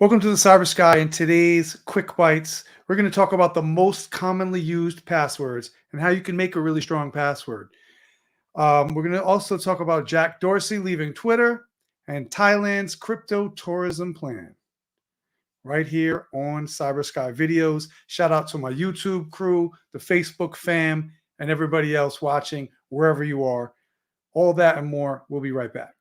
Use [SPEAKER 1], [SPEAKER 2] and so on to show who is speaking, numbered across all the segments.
[SPEAKER 1] Welcome to the Cybersky. In today's Quick Bites, we're going to talk about the most commonly used passwords and how you can make a really strong password. We're going to also talk about Jack Dorsey leaving Twitter and Thailand's crypto tourism plan right here on Cybersky Videos. Shout out to my YouTube crew, the Facebook fam, and everybody else watching wherever you are. All that and more. We'll be right back.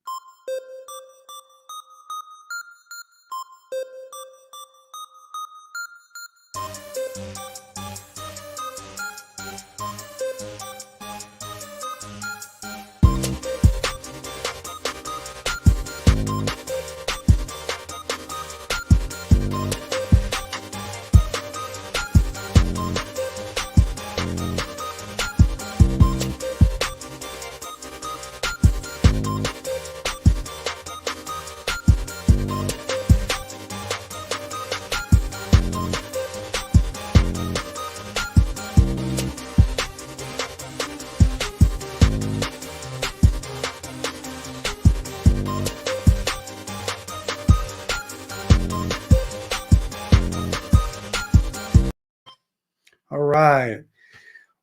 [SPEAKER 1] All right.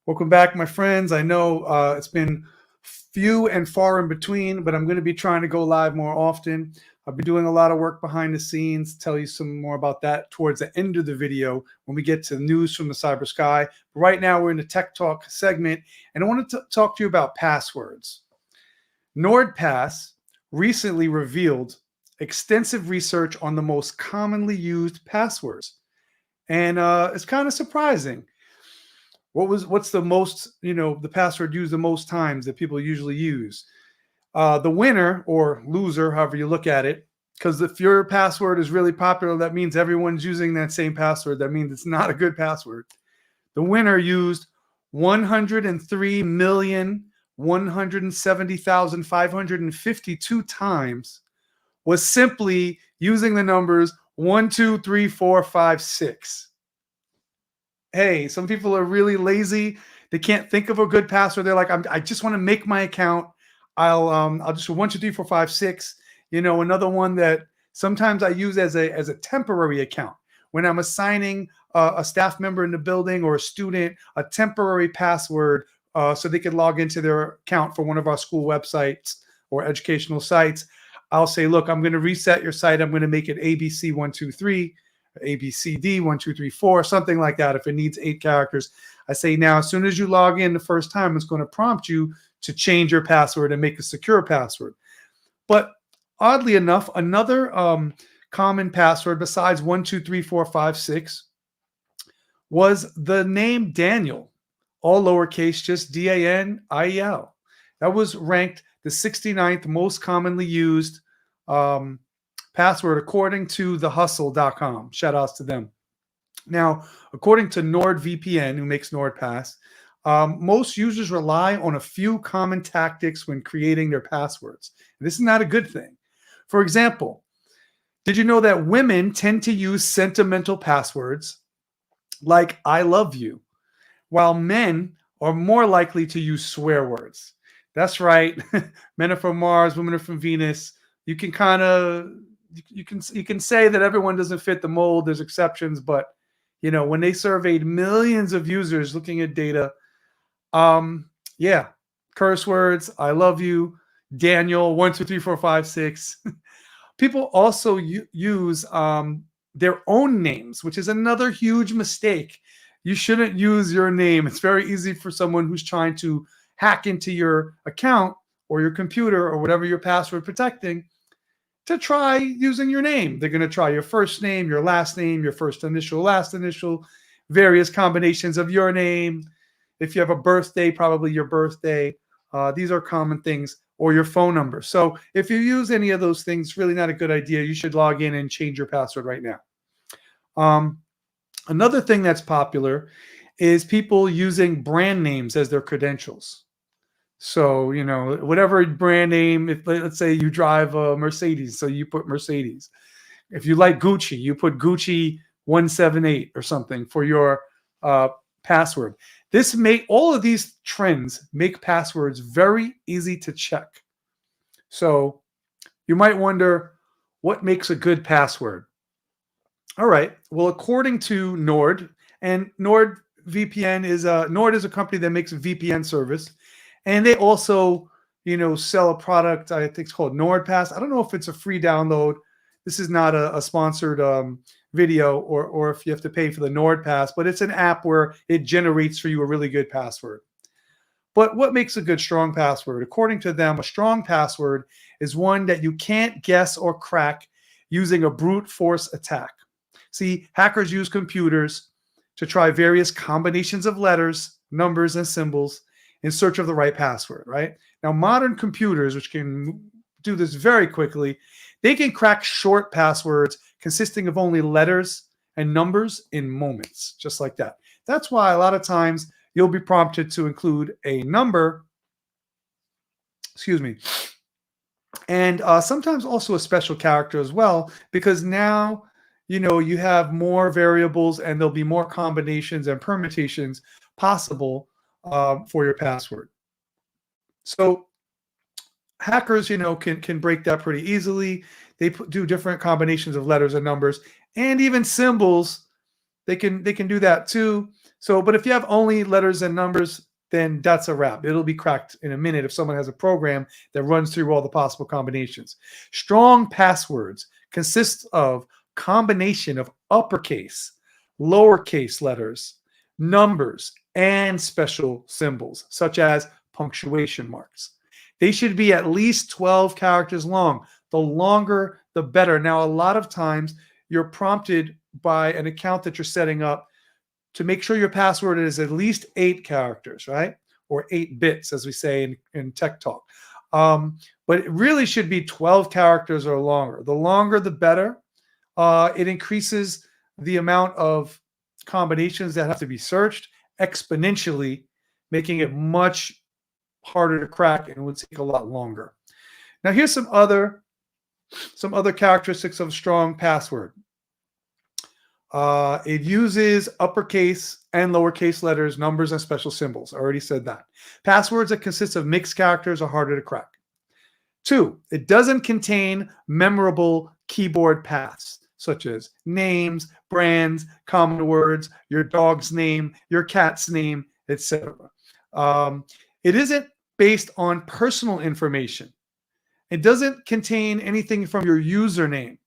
[SPEAKER 1] Welcome back, my friends. I know it's been few and far in between, but I'm going to be trying to go live more often. I've been doing a lot of work behind the scenes. Tell you some more about that towards the end of the video when we get to news from the Cybersky. But right now, we're in the Tech Talk segment, and I wanted to talk to you about passwords. NordPass recently revealed extensive research on the most commonly used passwords, and it's kind of surprising. What's the most, the password used the most times that people usually use? The winner or loser, however you look at it, because if your password is really popular, that means everyone's using that same password. That means it's not a good password. The winner used 103,170,552 times was simply using the numbers 1, 2, 3, 4, 5, 6. Hey, some people are really lazy. They can't think of a good password. They're like, I just want to make my account. I'll just 1, 2, 3, 4, 5, 6. Another one that sometimes I use as a temporary account when I'm assigning a staff member in the building or a student a temporary password so they can log into their account for one of our school websites or educational sites. I'll say, look, I'm going to reset your site. I'm going to make it ABC123. ABCD 1, 2, 3, 4, something like that. If it needs 8 characters, I say now, as soon as you log in the first time, it's going to prompt you to change your password and make a secure password. But oddly enough, another common password besides 1, 2, 3, 4, 5, 6 was the name Daniel, all lowercase, just DANIEL. That was ranked the 69th most commonly used password according to thehustle.com. Shout outs to them. Now, according to NordVPN, who makes NordPass, most users rely on a few common tactics when creating their passwords. This is not a good thing. For example, did you know that women tend to use sentimental passwords like I love you, while men are more likely to use swear words? That's right. Men are from Mars, women are from Venus. You can kind of you can say that everyone doesn't fit the mold. There's exceptions, but when they surveyed millions of users looking at data, curse words, I love you, Daniel, 1, 2, 3, 4, 5, 6. People also use their own names, which is another huge mistake. You shouldn't use your name. It's very easy for someone who's trying to hack into your account or your computer or whatever your password protecting to try using your name. They're going to try your first name, your last name, your first initial, last initial, various combinations of your name. If you have a birthday, probably your birthday. These are common things, or your phone number. So if you use any of those things, really not a good idea. You should log in and change your password right now. Another thing that's popular is people using brand names as their credentials. So, whatever brand name, if let's say you drive a Mercedes, so you put Mercedes. If you like Gucci, you put Gucci 178 or something for your password. All of these trends make passwords very easy to check. So you might wonder, what makes a good password? All right. Well, according to Nord, and NordVPN is Nord is a company that makes a VPN service, and they also, sell a product. I think it's called NordPass. I don't know if it's a free download. This is not a sponsored video, or if you have to pay for the NordPass, but it's an app where it generates for you a really good password. But what makes a good strong password? According to them, a strong password is one that you can't guess or crack using a brute force attack. See, hackers use computers to try various combinations of letters, numbers, and symbols in search of the right password, right? Now, modern computers, which can do this very quickly, they can crack short passwords consisting of only letters and numbers in moments, just like that. That's why a lot of times you'll be prompted to include a number, and sometimes also a special character as well, because now you have more variables and there'll be more combinations and permutations possible for your password. So hackers, can break that pretty easily. They do different combinations of letters and numbers, and even symbols. They can do that too. So, but if you have only letters and numbers, then that's a wrap. It'll be cracked in a minute if someone has a program that runs through all the possible combinations. Strong passwords consist of combination of uppercase, lowercase letters, numbers, and special symbols, such as punctuation marks. They should be at least 12 characters long. The longer, the better. Now, a lot of times you're prompted by an account that you're setting up to make sure your password is at least 8 characters, right? Or 8 bits, as we say in tech talk. But it really should be 12 characters or longer. The longer, the better. It increases the amount of combinations that have to be searched exponentially, making it much harder to crack, and it would take a lot longer. Now, here's some other characteristics of a strong password. It uses uppercase and lowercase letters, numbers, and special symbols. I already said that. Passwords that consist of mixed characters are harder to crack. 2, it doesn't contain memorable keyboard paths, such as names, brands, common words, your dog's name, your cat's name, etc. It isn't based on personal information. It doesn't contain anything from your username.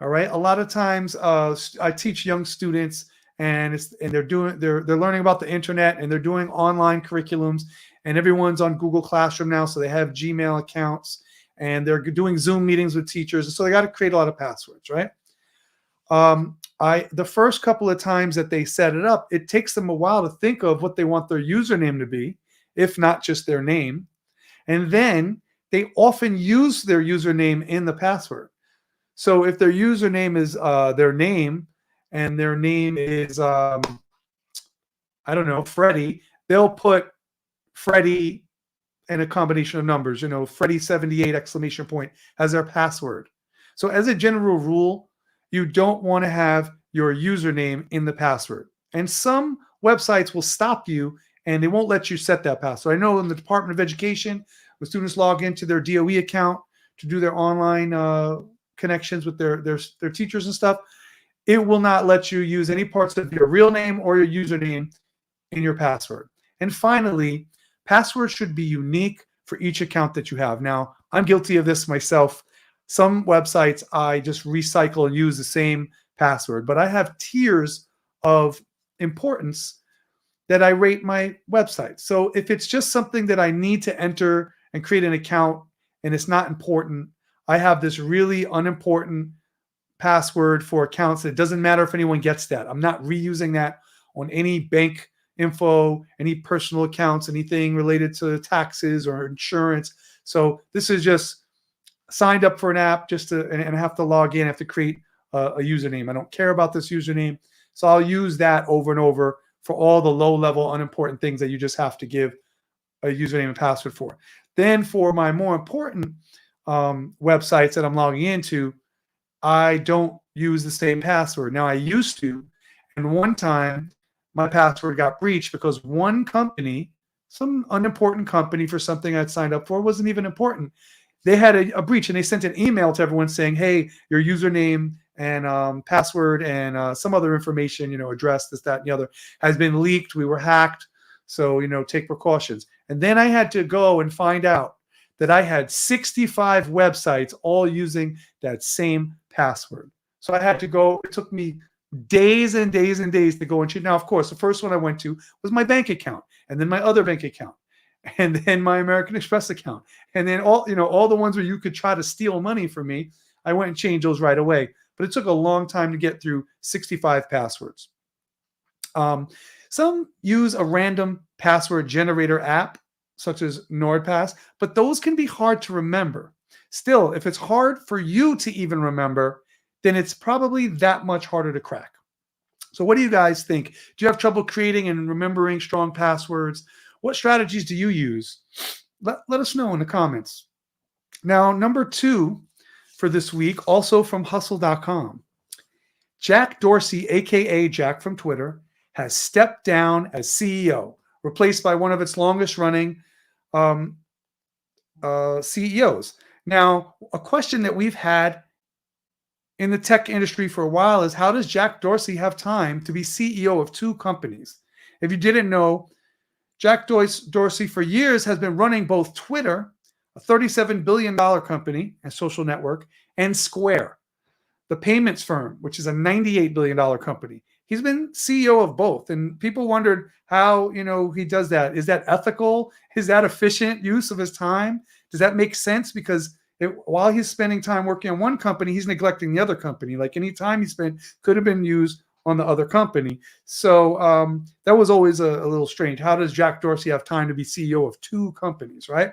[SPEAKER 1] All right. A lot of times, I teach young students, and they're learning about the internet, and they're doing online curriculums, and everyone's on Google Classroom now, so they have Gmail accounts, and they're doing Zoom meetings with teachers, and so they got to create a lot of passwords, right? The first couple of times that they set it up, it takes them a while to think of what they want their username to be, if not just their name, and then they often use their username in the password. So if their username is their name, and their name is, I don't know, Freddie, they'll put Freddie and a combination of numbers, Freddie 78 exclamation point as their password. So as a general rule, you don't want to have your username in the password. And some websites will stop you, and they won't let you set that password. I know in the Department of Education, when students log into their DOE account to do their online connections with their teachers and stuff, it will not let you use any parts of your real name or your username in your password. And finally, passwords should be unique for each account that you have. Now, I'm guilty of this myself. Some websites, I just recycle and use the same password, but I have tiers of importance that I rate my website. So if it's just something that I need to enter and create an account and it's not important, I have this really unimportant password for accounts. It doesn't matter if anyone gets that. I'm not reusing that on any bank info, any personal accounts, anything related to taxes or insurance. So this is just signed up for an app and I have to log in. I have to create a username. I don't care about this username. So I'll use that over and over for all the low-level, unimportant things that you just have to give a username and password for. Then for my more important websites that I'm logging into, I don't use the same password. Now, I used to, and one time my password got breached because one company, some unimportant company for something I'd signed up for, wasn't even important. They had a breach, and they sent an email to everyone saying, hey, your username and password and some other information, address, this, that, and the other, has been leaked. We were hacked. So, take precautions. And then I had to go and find out that I had 65 websites all using that same password. So I had to go. It took me days and days and days to go and check. Now, of course, the first one I went to was my bank account, and then my other bank account, and then my American Express account, and then all the ones where you could try to steal money from me. I went and changed those right away. But it took a long time to get through 65 passwords. Some use a random password generator app, such as NordPass, but those can be hard to remember. Still, if it's hard for you to even remember, then it's probably that much harder to crack. So what do you guys think? Do you have trouble creating and remembering strong passwords? What strategies do you use? Let us know in the comments. Now, number 2 for this week, also from hustle.com. Jack Dorsey, aka Jack from Twitter, has stepped down as CEO, replaced by one of its longest running CEOs. Now, a question that we've had in the tech industry for a while is, how does Jack Dorsey have time to be CEO of 2 companies? If you didn't know, Jack Dorsey for years has been running both Twitter, a $37 billion company and social network, and Square, the payments firm, which is a $98 billion company. He's been CEO of both. And people wondered how, he does that. Is that ethical? Is that efficient use of his time? Does that make sense? Because while he's spending time working on one company, he's neglecting the other company. Like, any time he spent could have been used on the other company. So that was always a little strange. How does Jack Dorsey have time to be CEO of 2 companies, right?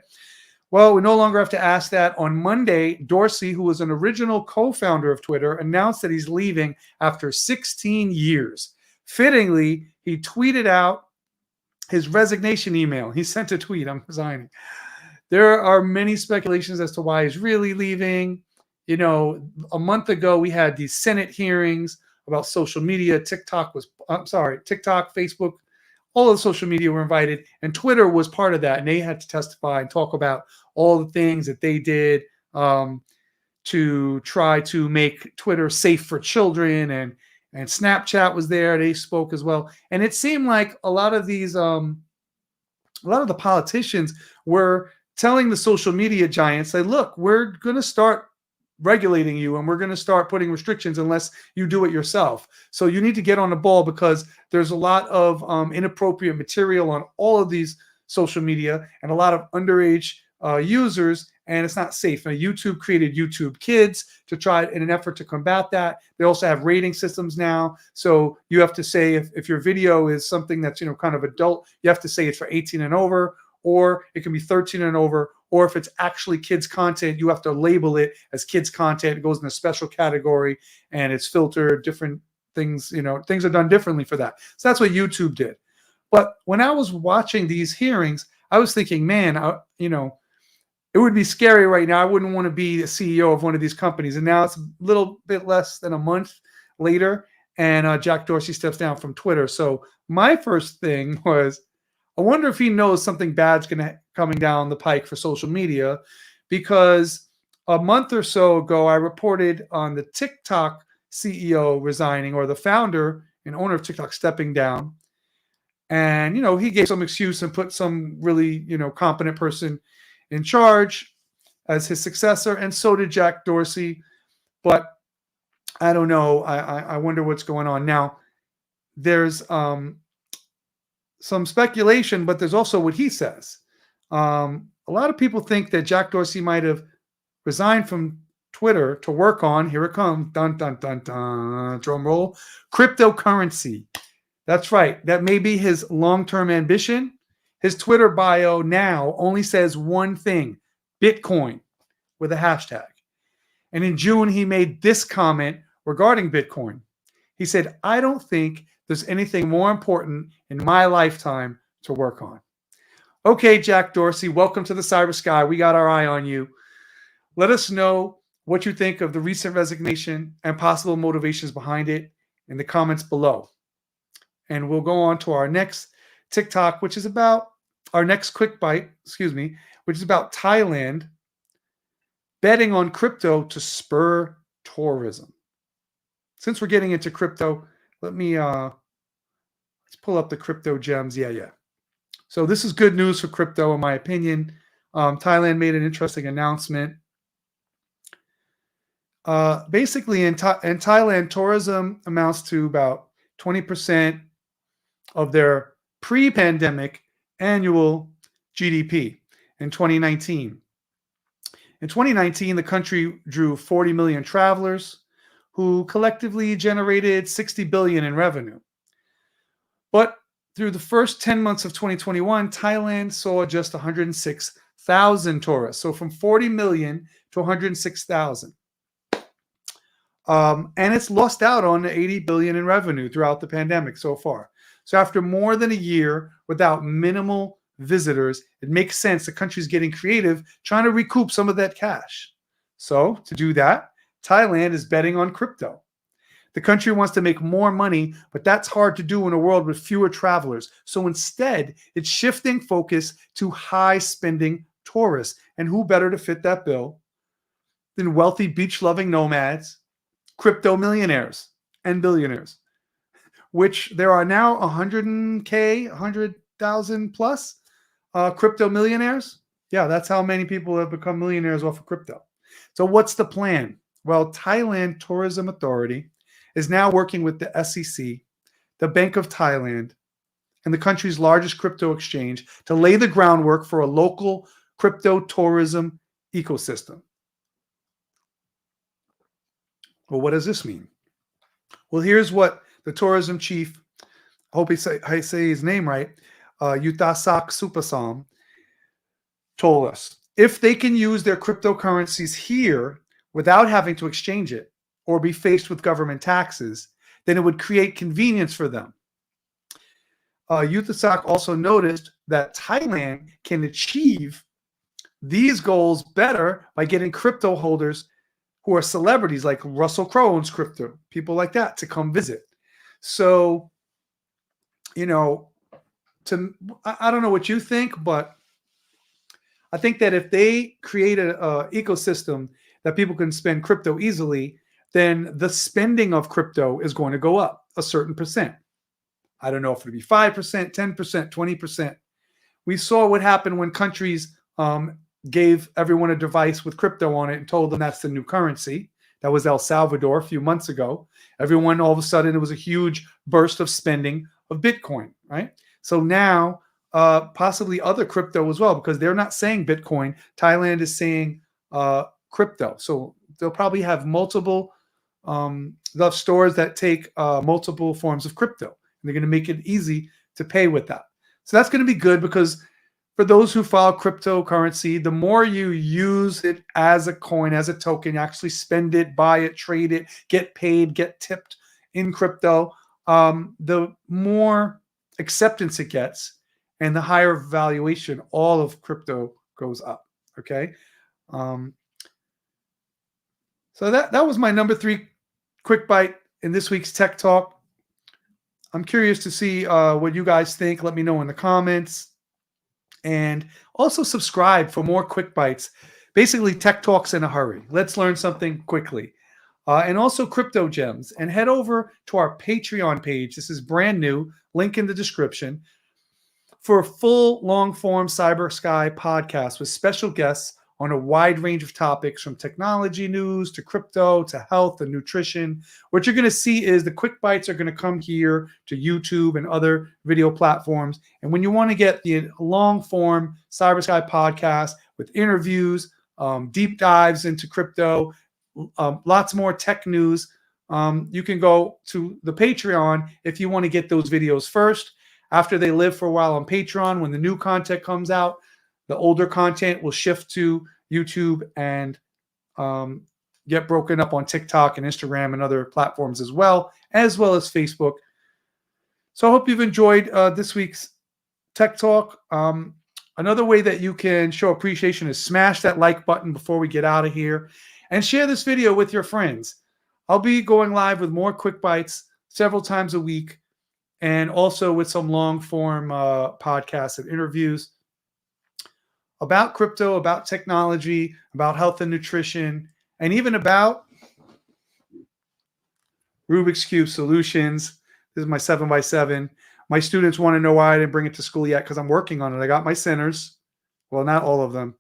[SPEAKER 1] Well, we no longer have to ask that. On Monday, Dorsey, who was an original co-founder of Twitter, announced that he's leaving after 16 years. Fittingly, he tweeted out his resignation email. He sent a tweet, "I'm resigning." There are many speculations as to why he's really leaving. A month ago, we had these Senate hearings about social media. TikTok, Facebook, all of the social media were invited, and Twitter was part of that. And they had to testify and talk about all the things that they did to try to make Twitter safe for children. And Snapchat was there. They spoke as well. And it seemed like a lot of these, a lot of the politicians were telling the social media giants, say, look, we're going to start regulating you, and we're going to start putting restrictions unless you do it yourself. So you need to get on the ball, because there's a lot of inappropriate material on all of these social media and a lot of underage users, and it's not safe. Now, YouTube created YouTube Kids to try in an effort to combat that. They also have rating systems now. So you have to say if your video is something that's, kind of adult, you have to say it's for 18 and over, or it can be 13 and over, or if it's actually kids content, you have to label it as kids content. It goes in a special category and it's filtered, different things, things are done differently for that. So that's what YouTube did. But when I was watching these hearings, I was thinking, man, it would be scary right now. I wouldn't want to be the CEO of one of these companies. And now it's a little bit less than a month later, and Jack Dorsey steps down from Twitter. So my first thing was, I wonder if he knows something bad's coming down the pike for social media, because a month or so ago, I reported on the TikTok CEO resigning, or the founder and owner of TikTok stepping down. And, he gave some excuse and put some really, competent person in charge as his successor. And so did Jack Dorsey. But I don't know. I wonder what's going on. Now, there's some speculation, but there's also what he says. A lot of people think that Jack Dorsey might have resigned from Twitter to work on, here it comes, dun, dun, dun, dun, drum roll, cryptocurrency. That's right. That may be his long-term ambition. His Twitter bio now only says one thing, Bitcoin, with a hashtag. And in June, he made this comment regarding Bitcoin. He said, "I don't think there's anything more important in my lifetime to work on." Okay, Jack Dorsey, welcome to the Cybersky. We got our eye on you. Let us know what you think of the recent resignation and possible motivations behind it in the comments below. And we'll go on to our next TikTok, which is about our next quick bite, which is about Thailand betting on crypto to spur tourism. since we're getting into crypto, let me let's pull up the crypto gems. Yeah. So this is good news for crypto, in my opinion. Thailand made an interesting announcement. Basically, in Thailand, tourism amounts to about 20% of their pre-pandemic annual GDP in 2019. In 2019, the country drew 40 million travelers who collectively generated 60 billion in revenue. But through the first 10 months of 2021, Thailand saw just 106,000 tourists. So from 40 million to 106,000. And it's lost out on 80 billion in revenue throughout the pandemic so far. So after more than a year without minimal visitors, it makes sense the country's getting creative, trying to recoup some of that cash. So to do that, Thailand is betting on crypto. The country wants to make more money, but that's hard to do in a world with fewer travelers. So instead, it's shifting focus to high-spending tourists. And who better to fit that bill than wealthy beach-loving nomads, crypto millionaires and billionaires, which there are now 100,000 plus crypto millionaires. Yeah, that's how many people have become millionaires off of crypto. So what's the plan? Well, Thailand Tourism Authority is now working with the SEC, the Bank of Thailand, and the country's largest crypto exchange to lay the groundwork for a local crypto tourism ecosystem. Well, what does this mean? Well, here's what the tourism chief, I hope I say his name right, Yutasak Supasam, told us. If they can use their cryptocurrencies here without having to exchange it or be faced with government taxes, then it would create convenience for them. Yutasak also noticed that Thailand can achieve these goals better by getting crypto holders who are celebrities like Russell Crowe owns crypto, people like that, to come visit. So, I don't know what you think, but I think that if they create an ecosystem that people can spend crypto easily, then the spending of crypto is going to go up a certain percent. I don't know if it'll be 5%, 10%, 20%. We saw what happened when countries gave everyone a device with crypto on it and told them that's the new currency. That was El Salvador a few months ago. Everyone, all of a sudden, it was a huge burst of spending of Bitcoin, right? So now, possibly other crypto as well, because they're not saying Bitcoin. Thailand is saying crypto. So they'll probably have multiple stores that take multiple forms of crypto. And they're going to make it easy to pay with that. So that's going to be good because for those who follow cryptocurrency, the more you use it as a coin, as a token, actually spend it, buy it, trade it, get paid, get tipped in crypto, the more acceptance it gets and the higher valuation all of crypto goes up. Okay. So that was my number 3 quick bite in this week's Tech Talk. I'm curious to see what you guys think. Let me know in the comments. And also subscribe for more quick bites. Basically, tech talks in a hurry. Let's learn something quickly. And also crypto gems. And head over to our Patreon page. This is brand new. Link in the description. For a full long-form Cybersky podcast with special guests on a wide range of topics from technology news to crypto to health and nutrition. What you're going to see is the quick bites are going to come here to YouTube and other video platforms. And when you want to get the long-form Cybersky podcast with interviews, deep dives into crypto, lots more tech news, you can go to the Patreon if you want to get those videos first. After they live for a while on Patreon, when the new content comes out, the older content will shift to YouTube and get broken up on TikTok and Instagram and other platforms as well as Facebook. So I hope you've enjoyed this week's Tech Talk. Another way that you can show appreciation is smash that like button before we get out of here and share this video with your friends. I'll be going live with more quick bites several times a week and also with some long form podcasts and interviews about crypto, about technology, about health and nutrition, and even about Rubik's Cube solutions. This is my 7x7. My students want to know why I didn't bring it to school yet because I'm working on it. I got my centers. Well, not all of them.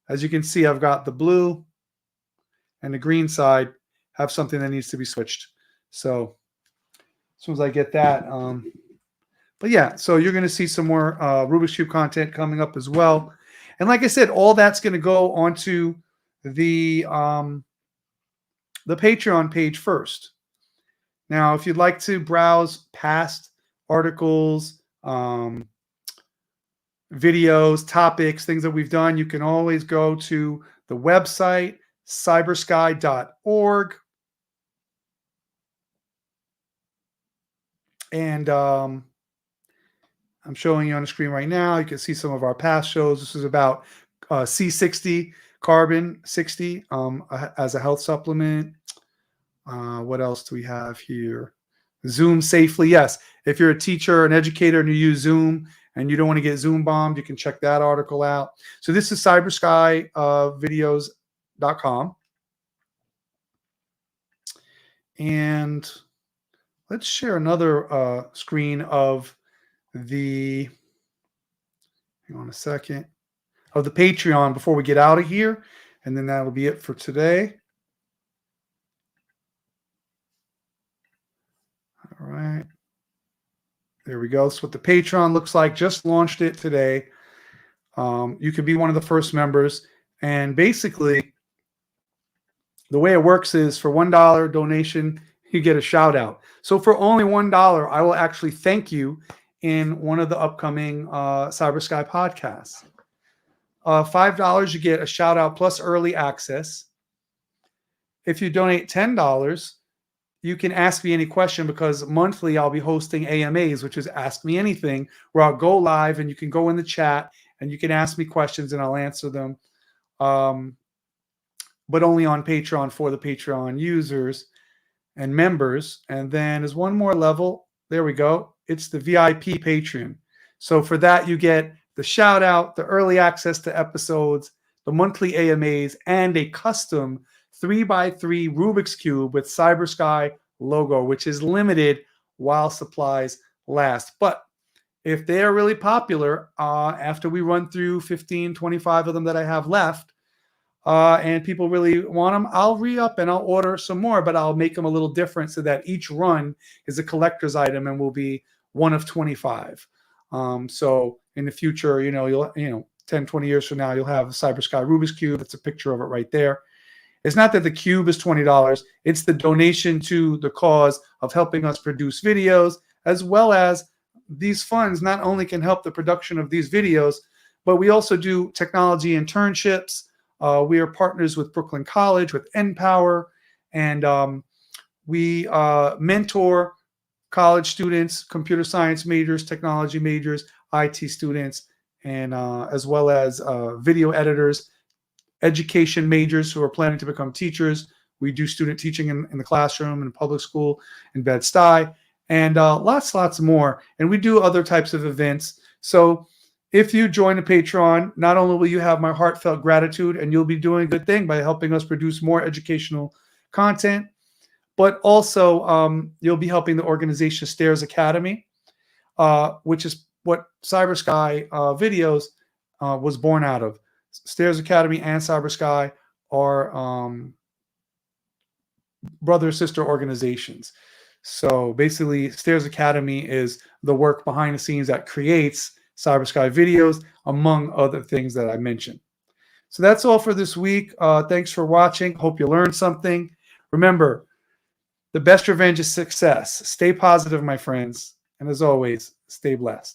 [SPEAKER 1] As you can see, I've got the blue and the green side have something that needs to be switched. So as soon as I get that, but yeah, so you're going to see some more Rubik's Cube content coming up as well. And like I said, all that's going to go onto the Patreon page first. Now, if you'd like to browse past articles, videos, topics, things that we've done, you can always go to the website, cybersky.org. And I'm showing you on the screen right now. You can see some of our past shows. This is about C60, carbon 60 as a health supplement. What else do we have here? Zoom safely. Yes, if you're a teacher, an educator, and you use Zoom and you don't want to get Zoom bombed, you can check that article out. So this is cyberskyvideos.com. And let's share another screen of the, hang on a second, of the Patreon before we get out of here. And then that'll be it for today. All right. There we go. That's what the Patreon looks like. Just launched it today. You can be one of the first members. And basically, the way it works is for $1 donation, you get a shout out. So for only $1, I will actually thank you in one of the upcoming Cybersky podcasts. $5, you get a shout out plus early access. If you donate $10, you can ask me any question because monthly I'll be hosting AMAs, which is Ask Me Anything, where I'll go live and you can go in the chat and you can ask me questions and I'll answer them. But only on Patreon for the Patreon users and members. And then there's one more level. There we go. It's the VIP Patreon. So for that, you get the shout out, the early access to episodes, the monthly AMAs, and a custom 3x3 Rubik's Cube with Cybersky logo, which is limited while supplies last. But if they are really popular, after we run through 15, 25 of them that I have left, and people really want them, I'll re-up and I'll order some more, but I'll make them a little different so that each run is a collector's item and will be one of 25. So in the future, you'll 10, 20 years from now, you'll have a Cybersky Rubik's Cube. It's a picture of it right there. It's not that the cube is $20. It's the donation to the cause of helping us produce videos, as well as these funds not only can help the production of these videos, but we also do technology internships. We are partners with Brooklyn College, with NPower, and we mentor college students, computer science majors, technology majors, IT students, and as well as video editors, education majors who are planning to become teachers. We do student teaching in the classroom, in public school, in Bed-Stuy, and lots more. And we do other types of events. So if you join the Patreon, not only will you have my heartfelt gratitude and you'll be doing a good thing by helping us produce more educational content, but also you'll be helping the organization Stairs Academy, which is what Cybersky Videos was born out of. Stairs Academy and Cybersky are brother-sister organizations. So basically, Stairs Academy is the work behind the scenes that creates Cybersky Videos, among other things that I mentioned. So that's all for this week. Thanks for watching. Hope you learned something. Remember, the best revenge is success. Stay positive, my friends. And as always, stay blessed.